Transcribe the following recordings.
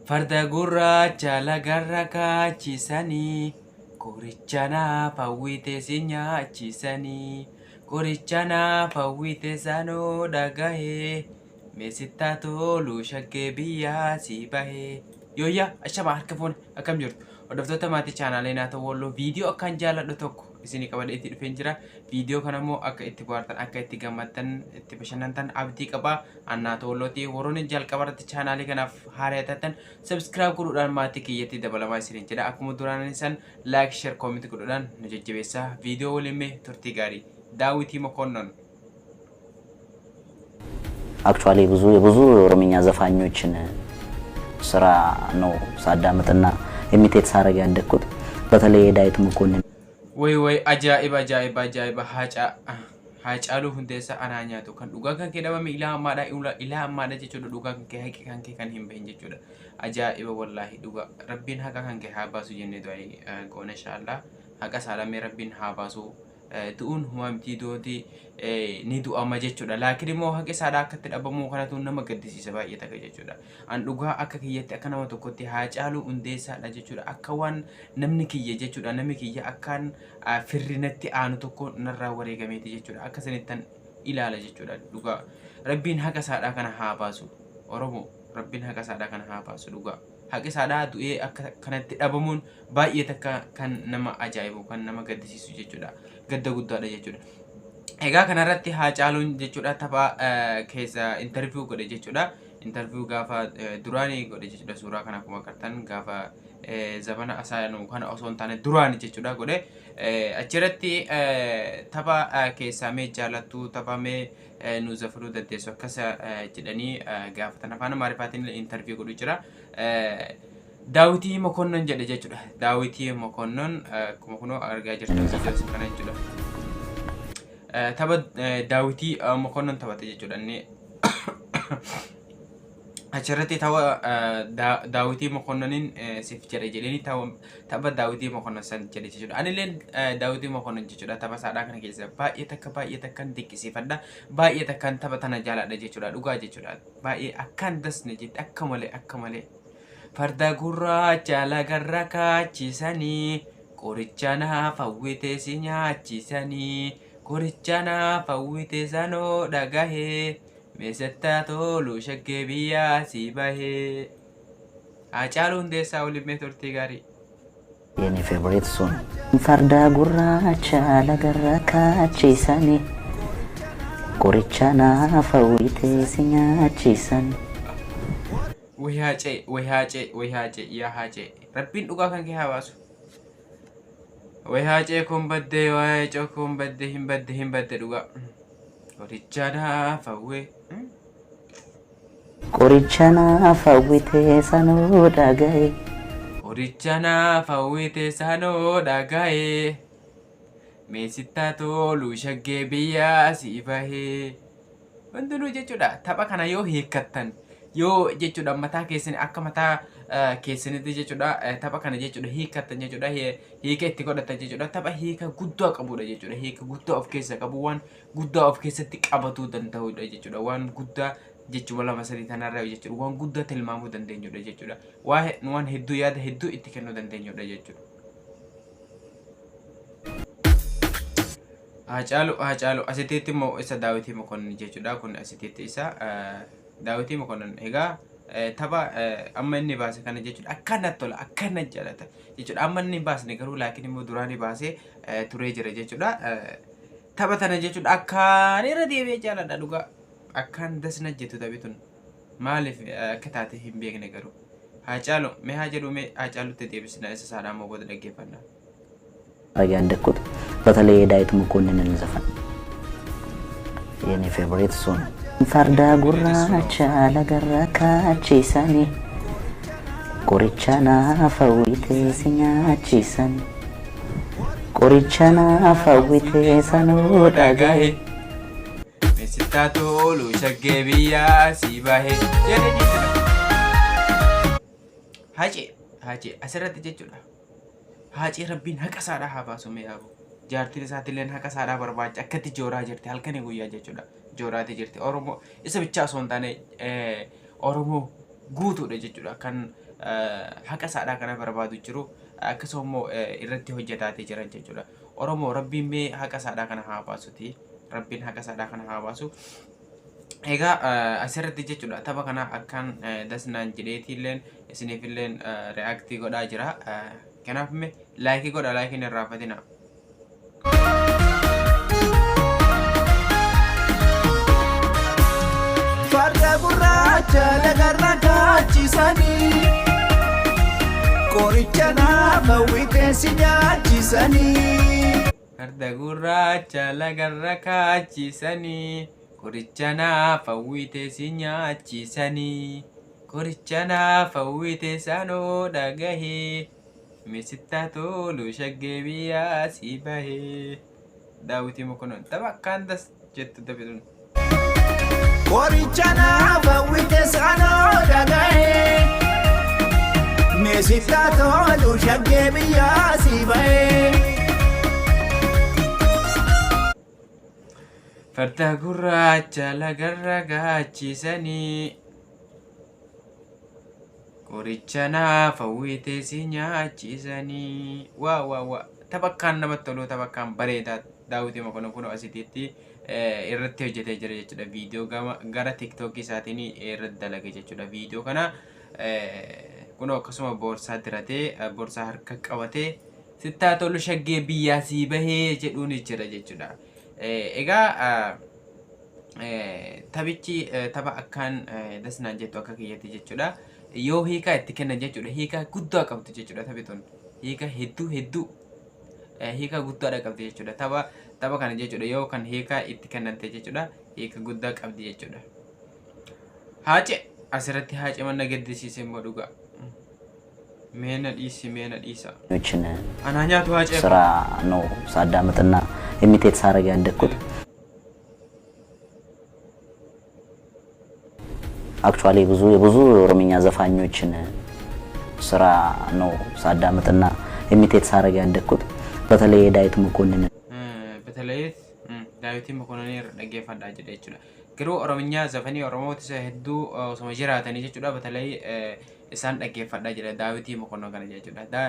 Farda gurraacha lagarra kaachisanii qoricha naaf hawwite si nyaachisanii qoricha naaf hawwite sanoo dhagahee meesittaa tolu shaggee biyyaa si bahee. Yooyyaa ashaba harka fuune akkam jirtu hordoftoota maatii chaanaalee naata walloo viidiyoo akkaan jaaladhu tokko isinii qabadhee itti dhufeen jira. Viidiyoo kana immoo akka itti bohaartan akka itti gammaddan itti bashannantan abdii qaba. Annaata wallooti warroonni jalqaba irratti chaanaalii kanaaf haaraa taatan subscribe godhuudhaan maatii kiyyatti dabalamaa isiniin jedha. Akkuma duraan san like share comment godhuudhaan nu jajjabeessaa. Viidiyoo waliin mee turtii gaarii ዳዊት መኮንን አክቹአሊ ብዙ ኦሮምኛ ዘፋኞችን ስራ ነው ሳዳምጥና ኢሚቴት ሳረግ ያደኩት በተለይ ዳዊት መኮንን ወይ አጃኢብ ሃጫሉ ሁንዴሳ አናኛቱ ከን ዱጋ ከን ከደባ ኢላ አማዳ ጀቹ ዱጋ ከን ከሀቂ ከን ከን ሂምበን ጀቹ አጃኢብ ወላሂ ዱጋ ረቢን ሀቃ ከን ከሀባሱ ጀኔ ዶይ ቆነሻላ ሀቃ ሳላሜ ረቢን ሀባሱ tuun humamtii dooti ni du'a ma jechuudha. Laakiin immoo haqi saadhaa akkatti dhabamuu kanatu nama gaddisiisa baay'ee takka jechuudha. An dhugaa akka kiyyatti akka nama tokkotti Haacaaluu Hundeessaadha jechuudha. Akka waan namni kiyya jechuudha. Namni kiyya akkaan firrinatti aanu tokko narraa wareegameeti jechuudha. Akka sanittan ilaala jechuudha. Dhugaa rabbiin haqa saadhaa kana haa baasu. Oromoo rabbiin haqa saadhaa kana haa baasu dhugaa. Haqi saadhaa du'ee akka kanatti dhabamuun baay'ee takka kan nama ajaa'ibu kan nama gaddisiisu jechuudha. Gadda guddaadha jechuudha. Egaa kanarratti Haacaaluun jechuudha tapha keessa interview godhe jechuudha. Interview gaafa duraanii godhe jechuudha. Suuraa kana akkuma agartan gaafa zabana asaanuu kana osoo hin taane duraanii jechuudha godhe. Achirratti tapha keessaa mee jaalattu tapha mee nu zafaruu dandeessu akkas jedhanii gaafatan afaan Amaarifaatiin interview godhu jira. ዳዊት መኮንን jedhe jechuudha. ዳዊት መኮንን akkuma kunoo argaa jirtan viidiyoo kana jechuudha. Tapha ዳዊት መኮንን taphate jechuudha. Inni achirratti tapha ዳዊት መኮንንን siif jedhe jedhanii tapha ዳዊት መኮንን san jedhe jechuudha. Anillee ዳዊት መኮንን jechuudha tapha saadhaa kana keessa baay'ee takkan dinqisiifadha. Baay'ee takkan tapha tana jaaladha jechuudha. Dhugaa jechuudha. Baay'ee akkan dasne jedhe akka malee farda gurraacha lagarra kaachisanii qoricha naaf hawwite si nyaachisanii qoricha naaf hawwite sanoo dhagahee meesattaa tolu shaggee biyyaa si bahee. Haacaaluu Hundeessaa waliin mee turtii gaarii. የኔ ፌቨሪት ሶን ፈርዳ ጉራቻ ለገራ ካቺሰኒ ቆሪቻ ናፍ hawwite si nyaachisanii Wayhaacee yaa haacee rabbiin dhugaa kan kee haa baasu. Wayhaacee kun baddee waa'ee kun baddee hin badde dhugaa. Qoricha naaf hawwee. qoricha naaf hawwite sanoo dhagahee. Qoricha naaf hawwite sanoo dhagahee. Meesittaa tolu shaggee biyyaa si bahee. Hundinuu jechuudha tapha kana yoo hiikkattan. Yoo jechuudha mataa keessanii akka mataa keessanitti jechuudha tapha kana jechuudha hiikkatan jechuudha hiika itti godhatan jechuudha tapha hiika guddaa qabudha jechuudha hiika guddaa of keessa qabu waan guddaa of keessatti qabatuu danda'udha jechuudha waan guddaa jechuudha lama sadii tanarraa jechuudha waan guddaa tilmaamuu dandeenyudha jechuudha waan hedduu yaada hedduu itti kennuu dandeenyudha jechuudha. Haacaaluu asiteetti immoo isa Daawit Mokonnin jechuudha kun asiteetti isa ዳዊት መኮንን egaa tapha amma inni baase kana jechuudha akkana tola akkana jaalata jechuudha amma inni baasne garuu laakiin immoo duraan baasee turee jira jechuudha. Tapha tana jechuudha akkaan irra deebi'ee jaalladha dhugaa akkaan dasna jettu taphitun maaliif akka taate hin beekne garuu. Haacaaluu mee haa jedhu mee Haacaaluutti deebisna isa saadhaa immoo booda dhaggeeffannaa. ያደኩት በተለይ ዳዊት መኮንንን ዘፈን የኔ ፌቨሪት ሶን farda gurraacha lagarra kaachisanii qoricha naaf hawwite si nyaachisanii qoricha naaf hawwite sanoo dhagahee meesittaa tolu shaggee biyyaa si bahee jedhe jechuudha. Haacee asirratti jechuudha. Haacee rabbiin haqa saadhaa haa baasu mee yaabu. Jaartiin isaatiillee haqa saadhaa barbaacha akkatti jooraa jirti halkanii guyyaa jechuudha. Jooraati jirti Oromoo isa bichaa osoo hin taane Oromoo guutuudha jechuudha kan haqa isaadhaa kana barbaadu jiru akkasuma immoo irratti hojjetaatee jiran jechuudha. Oromoo rabbiin mee haqa isaadhaa kana haa baasuti. Rabbiin haqa isaadhaa kana haa baasu. Egaa asirratti jechuudha tapha kana akkan dasnaan jedheetiilleen isiniifilleen reaaktii godhaa jira. Kanaaf mee laayikii godha, laayikiin hin raafatina. Farda gurraacha lagarra gaachisanii qoricha nama wixeessi nyaachisanii. Farda gurraacha lagarra kaachisanii qoricha naaf wixeessi nyaachisanii qoricha naaf wixeessi anoo dhagahee misittaa tolu shaggee biyyaa si bahee. Daawwitii Mokonnon tapha akkaan das jettu taphatun. Qoricha naaf wixeessi anoo dhagahee misittaa tolu shaggee biyyaa si bahee. Farda gurraacha lagarra gaachisanii qoricha naaf wixeessi nyaachisanii. Waa tapha akkaan namatti tolu, tapha akkaan bareedaa. Daawwitii Mokonnon kun asititti irratti hojjetee jira jechuudha. Viidiyoo gara TikTok isaatiin irratti dalage jechuudha. Viidiyoo kana kun akkasuma boorsaa diratee boorsaa harka qabatee sittaa tolu shaggee biyyaa si bahee jedhuun jira jechuudha. Egaa taphichi tapha akkaan dasnaan jettu akka kiyyatti jechuudha. Yoo hiikaa itti kennan jechuudha, hiikaa guddaa qabdu jechuudha. Taphi tun hiika hedduu hiika guddaadha qabdi jechuudha. Tapha kana jechuudha yoo kan hiikaa itti kennante jechuudha, hiika guddaa qabdi jechuudha. Haace asirratti haace manna gaddisiise immoo dhugaa. Meena dhiisa. Anaa nyaatu haace ስራ ነው ሳዳምጥና ኢሚቴት ሳረግ ያደግኩት። አክቹአሊ ብዙ ኦሮምኛ ዘፋኞችን ስራ ነው ሳዳምጥና ኢሚቴት ሳረግ ያደግኩት። በተለይ ዳዊት መኮንን dhaggeeffadhaa jedha jechuudha. Garuu Oromiyaa zafanii Oromoota hedduu osoo jiraatanii jechuudha. Batalii isaan dhaggeeffadhaa jedha Daawitii Mokonnon kana jechuudha.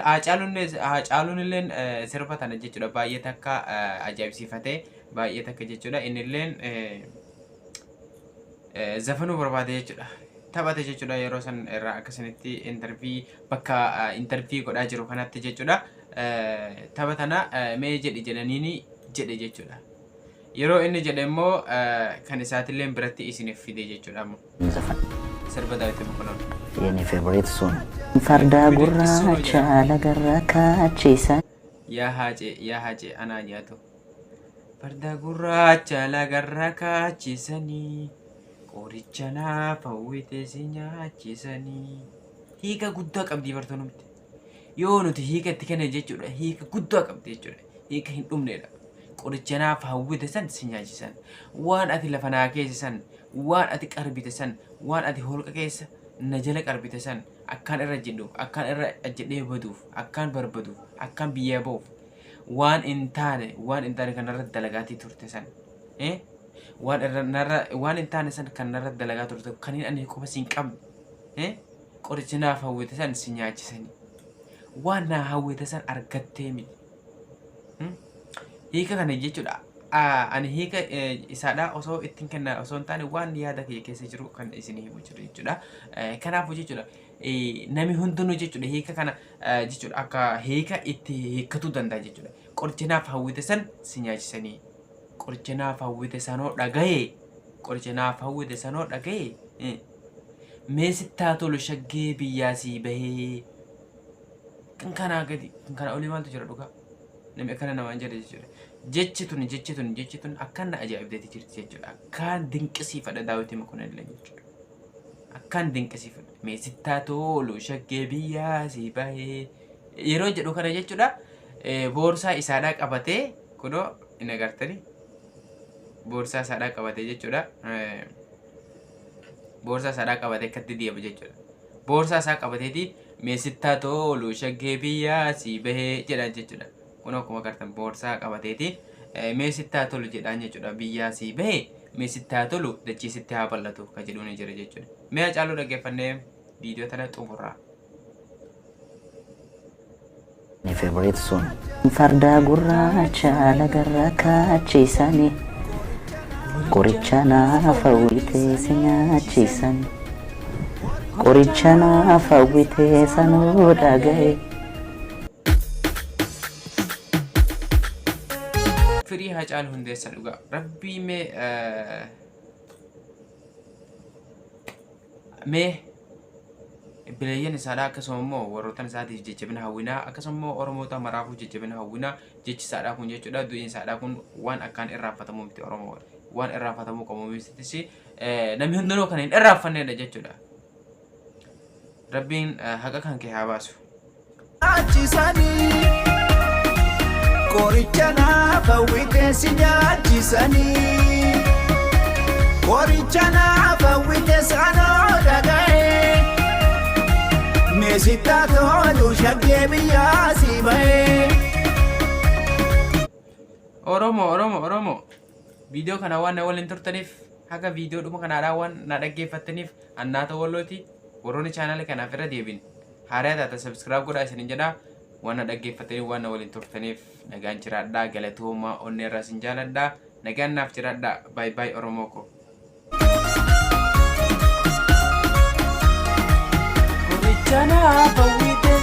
Haacaaluun illeen sirba tana jechuudha. Baay'ee takka ajaa'ibsiifatee baay'ee takka jechuudha. Inni illeen zafanuu barbaade jechuudha. Taphate jechuudha. Yeroo san irraa akkasinitti bakka intarvii godhaa jiru kanatti jechuudha. Tapha tana mee jedhi jedhaniini jedhe jechuudha. Yeroo inni jedhe immoo kan isaatillee biratti isiniif fide jechuudha. ዘፈን Sirba Daawit Mokonnon. የኔ ፌቨሪት እሱ ነው። ፈርዳ ጉራቻ ለገራ ካቺሰን Yaa haacee anaa nyaatu. Farda gurraacha lagarra kaachisanii qoricha naaf wixeessi nyaachisanii. Hiika guddaa qabdi bartoonni. Yoo nuti hiika itti kennan jechuudha, hiika guddaa qabdi jechuudha. Hiika hin dhumnedha. Qoricha naaf hawwite san si nyaachisan. Waan ati lafa naa keessa san, waan ati qarbite san, waan ati holqa keessa na jala qarbite san akkaan irra jedhuuf, akkaan irra jedhee baduuf, akkaan barbaduuf, akkaan biyyaa ba'uuf waan hin taane kanarratti dalagaatii turte san. Waan hin taane san kanarratti dalagaa turte kan hin ani qofa siin qabne. Qoricha naaf hawwite san si nyaachisanii. Waan naa hawwite san argattee miti. Hiika kana jechuudha. Ani hiika isaadha osoo ittiin kenna osoo hin taane waan yaada kee keessa jiru kan isin himu jiru jechuudha. Kanaafuu jechuudha namni hundinuu jechuudha hiika kana jechuudha akka hiika itti hiikkatuu danda'a jechuudha. Qoricha naaf hawwite san si nyaachisanii. Qoricha naaf hawwite sanoo dhagahee mee sittaa tolu shaggee biyyaa sii bahee. Kan kanaa gadi kan kana olii maaltu jira dhugaa. Namni akkana namaan jedhe jechuudha. Jechi tun akkaan na ajaa'ibdeeti jirti jechuudha. Akkaan dinqisiifadha Daawit Mokonnon illee jechuudha. Akkaan dinqisiifadha. Mee sittaa tolu shaggee biyyaa sii bahee. Yeroo jedhu kana jechuudha boorsaa isaadhaa qabatee kunoo hin agartanii. Boorsaa isaadhaa qabatee jechuudha. Boorsaa isaadhaa qabatee akkatti deema jechuudha. Boorsaa isaa qabateeti mee sittaa tolu shaggee biyyaa sii bahee jedhan jechuudha. Kun akkuma agartan boorsaa qabateeti mee sittaa tolu jedhaan jechuudha. Biyyaa sii bahee mee sittaa tolu dachii sitti haa bal'atu kan jedhuun jira jechuudha. Mee Hacaaluu dhaggeeffannee viidiyoo tana xumurraa. My favorite song. Farda gurraacha lagarra kaachisanii qoricha naaf hawwitee si nyaachisanii qoricha naaf hawwitee sanuu dhaga'e. Firii Hacaaluu Hundeessaa dhugaa rabbii mee bilayyan isaadhaa akkasuma immoo warroottan isaatiif jajjabina hawwinaa akkasuma immoo Oromoota maraafuu jajjabina hawwinaa jechi isaadhaa kun jechuudha. Du'in isaadhaa kun waan akkaan irraanfatamuu miti Oromoo waan irraanfatamuu qabu mitis namni hundinuu kan hin irraanfanneedha jechuudha. Rabbiin haqa kan kee haa baasu. Qoricha naaf hawwitee si nyaachisanii qoricha naaf hawwitee sanuu dhaga'e. Meeshaa tolu shaggee biyyaa si ba'ee. Oromoo viidiyoo kana waan na waliin turtaniif haga viidiyoo dhuma kanaadhaa waan na dhaggeeffattaniif annaata wallooti warroonni chaanaala kanaaf irra deebin haaraa taata subscribe godhaa isinin jedhaa. Waan na dhaggeeffatanii waan na waliin turtaniif nagaan jiraadhaa galatooma onnee irraa isin jaaladhaa nagaan naaf jiraadhaa. Bye bye Oromoo ko. Qoricha naaf hawwitee